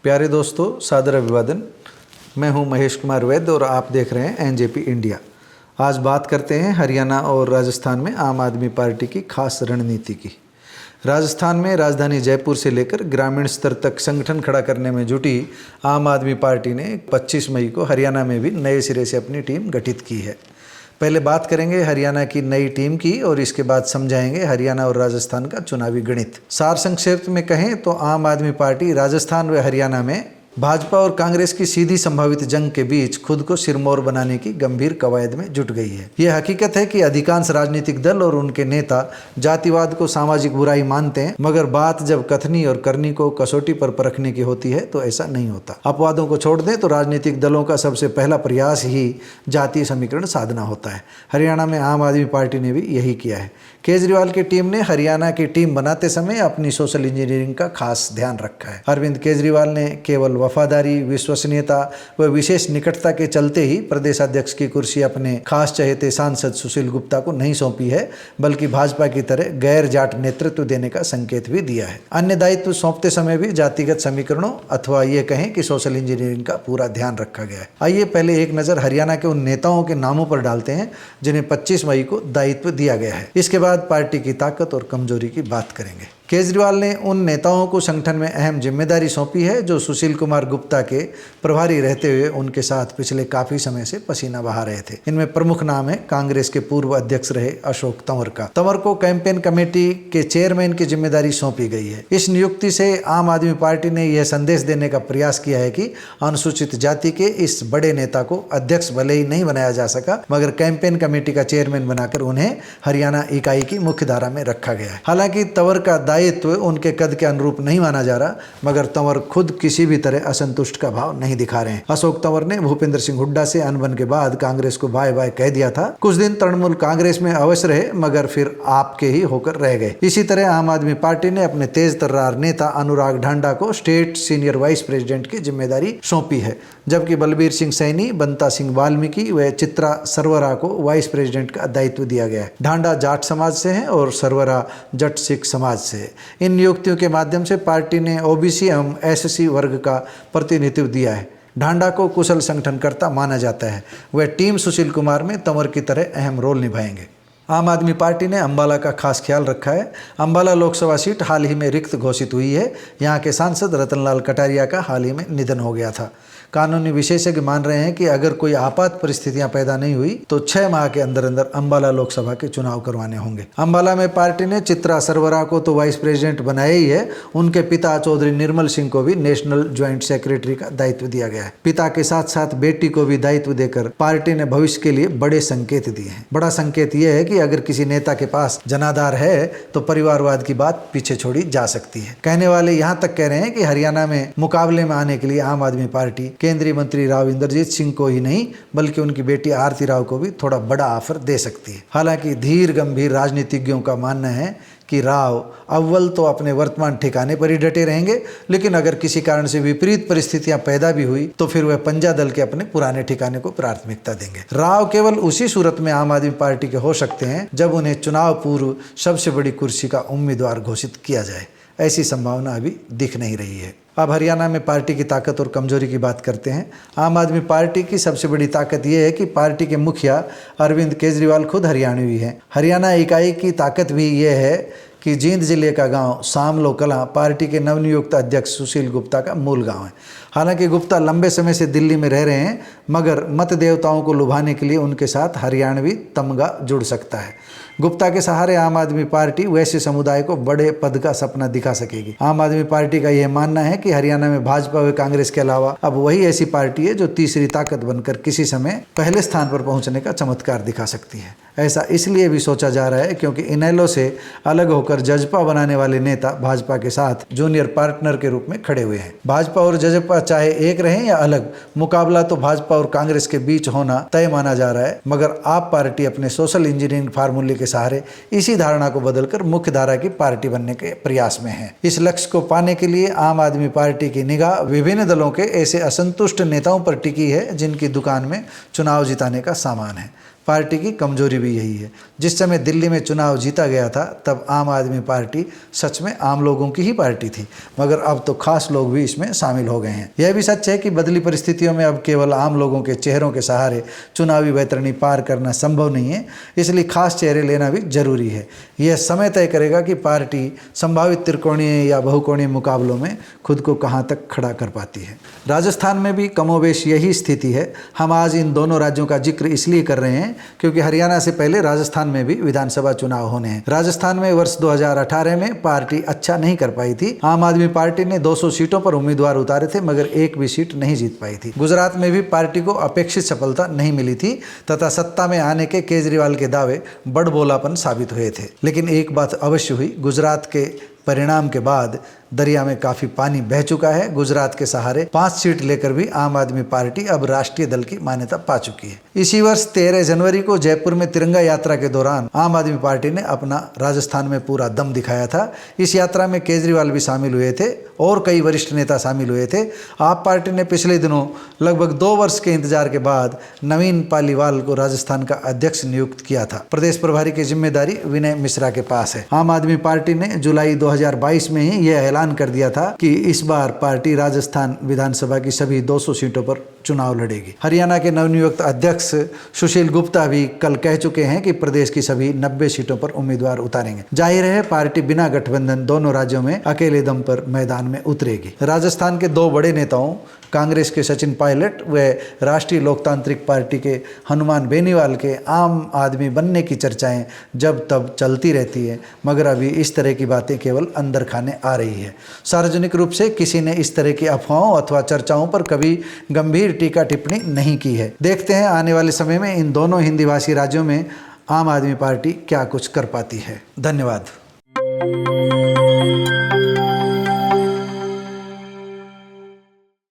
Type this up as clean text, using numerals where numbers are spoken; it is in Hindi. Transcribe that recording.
प्यारे दोस्तों, सादर अभिवादन। मैं हूं महेश कुमार वैद्य और आप देख रहे हैं एनजेपी इंडिया। आज बात करते हैं हरियाणा और राजस्थान में आम आदमी पार्टी की खास रणनीति की। राजस्थान में राजधानी जयपुर से लेकर ग्रामीण स्तर तक संगठन खड़ा करने में जुटी आम आदमी पार्टी ने 25 मई को हरियाणा में भी नए सिरे से अपनी टीम गठित की है। पहले बात करेंगे हरियाणा की नई टीम की और इसके बाद समझाएंगे हरियाणा और राजस्थान का चुनावी गणित। सार संक्षेप में कहें तो आम आदमी पार्टी राजस्थान व हरियाणा में भाजपा और कांग्रेस की सीधी संभावित जंग के बीच खुद को सिरमौर बनाने की गंभीर कवायद में जुट गई है। यह हकीकत है कि अधिकांश राजनीतिक दल और उनके नेता जातिवाद को सामाजिक बुराई मानते हैं, मगर बात जब कथनी और करनी को कसौटी पर परखने की होती है तो ऐसा नहीं होता। अपवादों को छोड़ दें तो राजनीतिक दलों का सबसे पहला प्रयास ही जातीय समीकरण साधना होता है। हरियाणा में आम आदमी पार्टी ने भी यही किया है। केजरीवाल की टीम ने हरियाणा की टीम बनाते समय अपनी सोशल इंजीनियरिंग का खास ध्यान रखा है। अरविंद केजरीवाल ने केवल वफादारी, विश्वसनीयता व विशेष निकटता के चलते ही प्रदेशाध्यक्ष की कुर्सी अपने खास चहेते सांसद सुशील गुप्ता को नहीं सौंपी है, बल्कि भाजपा की तरह गैर जाट नेतृत्व देने का संकेत भी दिया है। अन्य दायित्व सौंपते समय भी जातिगत समीकरणों अथवा ये कहें कि सोशल इंजीनियरिंग का पूरा ध्यान रखा गया है। आइए पहले एक नज़र हरियाणा के उन नेताओं के नामों पर डालते हैं जिन्हें 25 मई को दायित्व दिया गया है। इसके बाद पार्टी की ताकत और कमजोरी की बात करेंगे। केजरीवाल ने उन नेताओं को संगठन में अहम जिम्मेदारी सौंपी है जो सुशील कुमार गुप्ता के प्रभारी रहते हुए उनके साथ पिछले काफी समय से पसीना बहा रहे थे। इनमें प्रमुख नाम है कांग्रेस के पूर्व अध्यक्ष रहे अशोक तंवर का। तंवर को कैंपेन कमेटी के चेयरमैन की जिम्मेदारी सौंपी गई है। इस नियुक्ति से आम आदमी पार्टी ने यह संदेश देने का प्रयास किया है कि अनुसूचित जाति के इस बड़े नेता को अध्यक्ष भले ही नहीं बनाया जा सका, मगर कैंपेन कमेटी का चेयरमैन बनाकर उन्हें हरियाणा इकाई की मुख्य धारा में रखा गया है। हालांकि तंवर का दायित्व उनके कद के अनुरूप नहीं माना जा रहा, मगर तंवर खुद किसी भी तरह असंतुष्ट का भाव नहीं दिखा रहे हैं। अशोक तंवर ने भूपेंद्र सिंह हुड्डा से अनबन के बाद कांग्रेस को बाय बाय कह दिया था। कुछ दिन तृणमूल कांग्रेस में अवश्य रहे, मगर फिर आपके ही होकर रह गए। इसी तरह आम आदमी पार्टी ने अपने तेज तर्रार नेता अनुराग ढांडा को स्टेट सीनियर वाइस प्रेसिडेंट की जिम्मेदारी सौंपी है, जबकि बलबीर सिंह सैनी, बंता सिंह वाल्मीकि व चित्रा सरवरा को वाइस प्रेसिडेंट का दायित्व दिया गया है। ढांडा जाट समाज से हैं और सरवरा जट सिख समाज से है। इन नियुक्तियों के माध्यम से पार्टी ने ओबीसी एवं एससी वर्ग का प्रतिनिधित्व दिया है। ढांडा को कुशल संगठनकर्ता माना जाता है। वह टीम सुशील कुमार में तंवर की तरह अहम रोल निभाएंगे। आम आदमी पार्टी ने अंबाला का खास ख्याल रखा है। अंबाला लोकसभा सीट हाल ही में रिक्त घोषित हुई है। यहाँ के सांसद रतनलाल कटारिया का हाल ही में निधन हो गया था। कानूनी विशेषज्ञ मान रहे हैं कि अगर कोई आपात परिस्थितियां पैदा नहीं हुई तो 6 माह के अंदर अंदर अंबाला लोकसभा के चुनाव करवाने होंगे। अंबाला में पार्टी ने चित्रा सरवरा को तो वाइस प्रेसिडेंट बनाया ही है, उनके पिता चौधरी निर्मल सिंह को भी नेशनल ज्वाइंट सेक्रेटरी का दायित्व दिया गया है। पिता के साथ साथ बेटी को भी दायित्व देकर पार्टी ने भविष्य के लिए बड़े संकेत दिए हैं। बड़ा संकेत यह है कि अगर किसी नेता के पास जनाधार है तो परिवारवाद की बात पीछे छोड़ी जा सकती है। कहने वाले यहाँ तक कह रहे हैं कि हरियाणा में मुकाबले में आने के लिए आम आदमी पार्टी केंद्रीय मंत्री राव इंद्रजीत सिंह को ही नहीं बल्कि उनकी बेटी आरती राव को भी थोड़ा बड़ा ऑफर दे सकती है। हालांकि धीर गंभीर राजनीतिज्ञों का मानना है कि राव अव्वल तो अपने वर्तमान ठिकाने पर ही डटे रहेंगे, लेकिन अगर किसी कारण से विपरीत परिस्थितियां पैदा भी हुई तो फिर वह पंजा दल के अपने पुराने ठिकाने को प्राथमिकता देंगे। राव केवल उसी सूरत में आम आदमी पार्टी के हो सकते हैं जब उन्हें चुनाव पूर्व सबसे बड़ी कुर्सी का उम्मीदवार घोषित किया जाए। ऐसी संभावना अभी दिख नहीं रही है। अब हरियाणा में पार्टी की ताकत और कमजोरी की बात करते हैं। आम आदमी पार्टी की सबसे बड़ी ताकत यह है कि पार्टी के मुखिया अरविंद केजरीवाल खुद हरियाणवी हैं। हरियाणा इकाई की ताकत भी यह है कि जींद जिले का गांव सामलो कलां पार्टी के नवनियुक्त अध्यक्ष सुशील गुप्ता का मूल गांव है। हालांकि गुप्ता लंबे समय से दिल्ली में रह रहे हैं, मगर मत देवताओं को लुभाने के लिए उनके साथ हरियाणवी तमगा जुड़ सकता है। गुप्ता के सहारे आम आदमी पार्टी वैश्य समुदाय को बड़े पद का सपना दिखा सकेगी। आम आदमी पार्टी का यह मानना है कि हरियाणा में भाजपा व कांग्रेस के अलावा अब वही ऐसी पार्टी है जो तीसरी ताकत बनकर किसी समय पहले स्थान पर पहुंचने का चमत्कार दिखा सकती है। ऐसा इसलिए भी सोचा जा रहा है क्योंकि इनेलो से अलग होकर जजपा बनाने वाले नेता भाजपा के साथ जूनियर पार्टनर के रूप में खड़े हुए हैं। भाजपा और जजपा चाहे एक रहें या अलग, मुकाबला तो भाजपा और कांग्रेस के बीच होना तय माना जा रहा है। मगर आप पार्टी अपने सोशल इंजीनियरिंग फार्मूले के सहारे इसी धारणा को बदलकर मुख्य धारा की पार्टी बनने के प्रयास में है। इस लक्ष्य को पाने के लिए आम आदमी पार्टी की निगाह विभिन्न दलों के ऐसे असंतुष्ट नेताओं पर टिकी है जिनकी दुकान में चुनाव जिताने का सामान है। पार्टी की कमजोरी भी यही है। जिस समय दिल्ली में चुनाव जीता गया था तब आम आदमी पार्टी सच में आम लोगों की ही पार्टी थी, मगर अब तो खास लोग भी इसमें शामिल हो गए हैं। यह भी सच है कि बदली परिस्थितियों में अब केवल आम लोगों के चेहरों के सहारे चुनावी वैतरणी पार करना संभव नहीं है, इसलिए खास चेहरे लेना भी जरूरी है। यह समय तय करेगा कि पार्टी संभावित त्रिकोणीय या बहुकोणीय मुकाबलों में खुद को कहां तक खड़ा कर पाती है। राजस्थान में भी कमोबेश यही स्थिति है। हम आज इन दोनों राज्यों का जिक्र इसलिए कर रहे हैं क्योंकि हरियाणा से पहले राजस्थान में भी विधानसभा चुनाव होने हैं। राजस्थान में वर्ष 2018 में पार्टी अच्छा नहीं कर पाई थी। आम आदमी पार्टी ने 200 सीटों पर उम्मीदवार उतारे थे, मगर एक भी सीट नहीं जीत पाई थी। गुजरात में भी पार्टी को अपेक्षित सफलता नहीं मिली थी तथा सत्ता में आने के केजरीवाल के दावे बड़बोलापन साबित हुए थे। लेकिन एक बात अवश्य हुई, गुजरात के परिणाम के बाद दरिया में काफ़ी पानी बह चुका है। गुजरात के सहारे 5 सीट लेकर भी आम आदमी पार्टी अब राष्ट्रीय दल की मान्यता पा चुकी है। इसी वर्ष 13 जनवरी को जयपुर में तिरंगा यात्रा के दौरान आम आदमी पार्टी ने अपना राजस्थान में पूरा दम दिखाया था। इस यात्रा में केजरीवाल भी शामिल हुए थे और कई वरिष्ठ नेता शामिल हुए थे। आप पार्टी ने पिछले दिनों लगभग 2 वर्ष के इंतजार के बाद नवीन पालीवाल को राजस्थान का अध्यक्ष नियुक्त किया था। प्रदेश प्रभारी की जिम्मेदारी विनय मिश्रा के पास है। आम आदमी पार्टी ने जुलाई 2022 में ही यह ऐलान कर दिया था कि इस बार पार्टी राजस्थान विधानसभा की सभी 200 सीटों पर चुनाव लड़ेगी। हरियाणा के नवनियुक्त अध्यक्ष सुशील गुप्ता भी कल कह चुके हैं कि प्रदेश की सभी 90 सीटों पर उम्मीदवार उतारेंगे। जाहिर है पार्टी बिना गठबंधन दोनों राज्यों में अकेले दम पर मैदान में उतरेगी। राजस्थान के 2 बड़े नेताओं कांग्रेस के सचिन पायलट व राष्ट्रीय लोकतांत्रिक पार्टी के हनुमान बेनीवाल के आम आदमी बनने की चर्चाएं जब तब चलती रहती है, मगर अभी इस तरह की बातें केवल अंदर खाने आ रही है। सार्वजनिक रूप से किसी ने इस तरह की अफवाहों अथवा चर्चाओं पर कभी गंभीर टीका टिप्पणी नहीं की है। देखते हैं आने वाले समय में इन दोनों हिंदी भाषी राज्यों में आम आदमी पार्टी क्या कुछ कर पाती है। धन्यवाद।